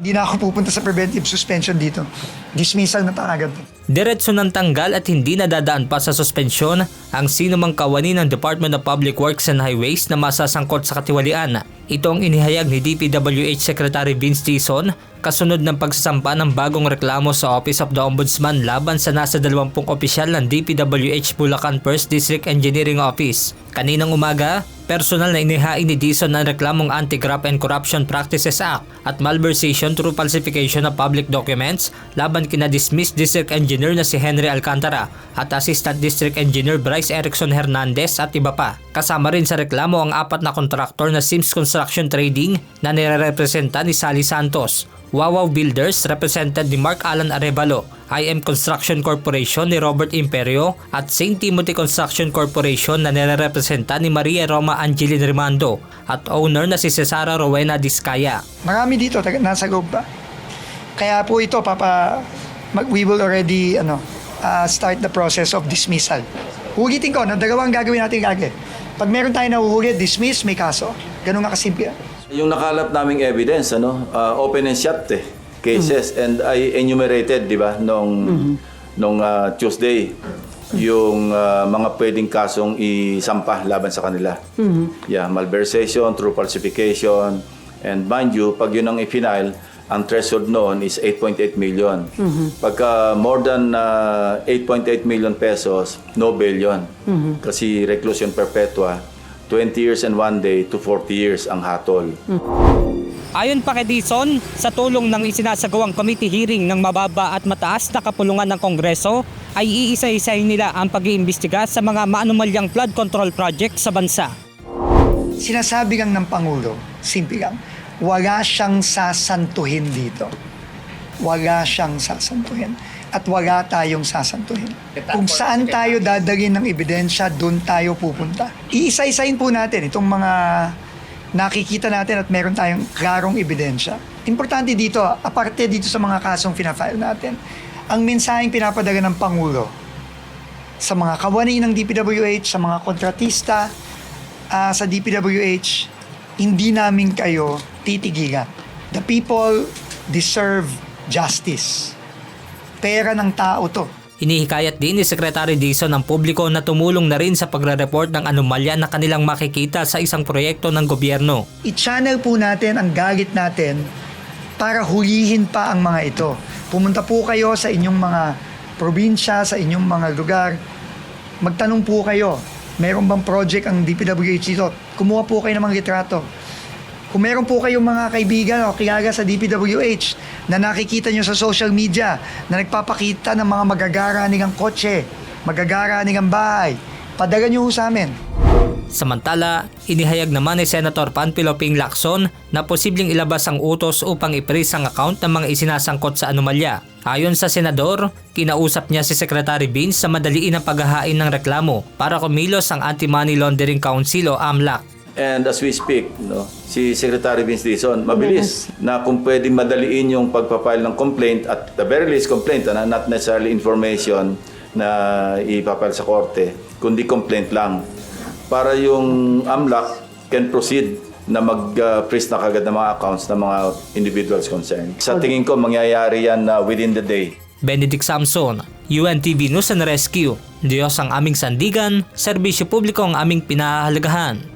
Hindi na ako pupunta sa preventive suspension dito. Dismissal na agad. Diretso ng tanggal at hindi nadadaan pa sa suspensyon ang sinumang kawani ng Department of Public Works and Highways na masasangkot sa katiwalian. Ito ang inihayag ni DPWH Secretary Vince Dizon kasunod ng pagsasampa ng bagong reklamo sa Office of the Ombudsman laban sa nasa 20 opisyal ng DPWH Bulacan 1st District Engineering Office. Kaninang umaga, personal na inihain ni Dizon ang reklamong Anti-Graft and Corruption Practices Act at malversation through falsification of public documents laban kina dismissed District Engineer na si Henry Alcantara at Assistant District Engineer Bryce Erickson Hernandez at iba pa. Kasama rin sa reklamo ang 4 na kontraktor na Sims Construction Trading na nirerepresenta ni Sally Santos, Wawaw Builders represented ni Mark Alan Arevalo, IM Construction Corporation ni Robert Imperio at St. Timothy Construction Corporation na nirerepresenta ni Maria Roma Angeline Rimando at owner na si Cesara Rowena Discaya. Marami dito, nasa loob pa. Kaya po ito, we will already start the process of dismissal. Hulitin ko, dalawang gagawin natin agad. Pag meron tayo nahuhuli, dismiss, may kaso. Ganun nga kasimple. Yung nakalap naming evidence, open and shut cases, and I enumerated, di ba, nung Tuesday, yung mga pwedeng kasong isampa laban sa kanila. Yeah, malversation, true falsification, and mind you, pag yun ang i-final, ang threshold noon is 8.8 million. Pagka more than 8.8 million pesos, no bail yun. Kasi reclusion perpetua, 20 years and 1 day to 40 years ang hatol. Ayon pa kay Dizon, sa tulong ng isinasagawang committee hearing ng mababa at mataas na kapulungan ng Kongreso, ay iisa-isahin nila ang pag-iimbestiga sa mga maanumalyang flood control project sa bansa. Sinasabi lang ng Pangulo, simple lang, wala siyang sasantuhin dito. Wala siyang sasantuhin. At wala tayong sasantuhin. Kung saan tayo dadalhin ng ebidensya, doon tayo pupunta. Iisa-isahin po natin itong mga nakikita natin at meron tayong klarong ebidensya. Importante dito, aparte dito sa mga kasong pinafile natin, ang mensaheng pinapadala ng Pangulo sa mga kawani ng DPWH, sa mga kontratista sa DPWH, hindi namin kayo titigilan. The people deserve justice. Pera ng tao to. Hinihikayat din ni Secretary Dizon ang publiko na tumulong na rin sa pagre-report ng anomalya na kanilang makikita sa isang proyekto ng gobyerno. I-channel po natin ang galit natin para hulihin pa ang mga ito. Pumunta po kayo sa inyong mga probinsya, sa inyong mga lugar. Magtanong po kayo, meron bang project ang DPWH dito? Kumuha po kayo ng mga litrato. Kung meron po kayong mga kaibigan o kilala sa DPWH na nakikita nyo sa social media na nagpapakita ng mga magagara nilang kotse, magagara nilang bahay, padala nyo sa amin. Samantala, inihayag naman ni Senator Panfilo Ping Lacson na posibleng ilabas ang utos upang i-freeze ang account ng mga isinasangkot sa anomalya. Ayon sa senador, kinausap niya si Secretary Vince sa madaliin ang paghahain ng reklamo para kumilos ang Anti-Money Laundering Council o AMLAC. And as we speak, si Secretary Vince Dizon, mabilis na kung pwede madaliin yung pagpapile ng complaint at the very least complaint, not necessarily information na ipapile sa korte, kundi complaint lang. Para yung AMLAC can proceed na mag-freeze na kagad ng mga accounts ng mga individuals concerned. Sa tingin ko, mangyayari yan within the day. Benedict Samson, UNTV News and Rescue. Diyos ang aming sandigan, serbisyo publiko ang aming pinahahalagahan.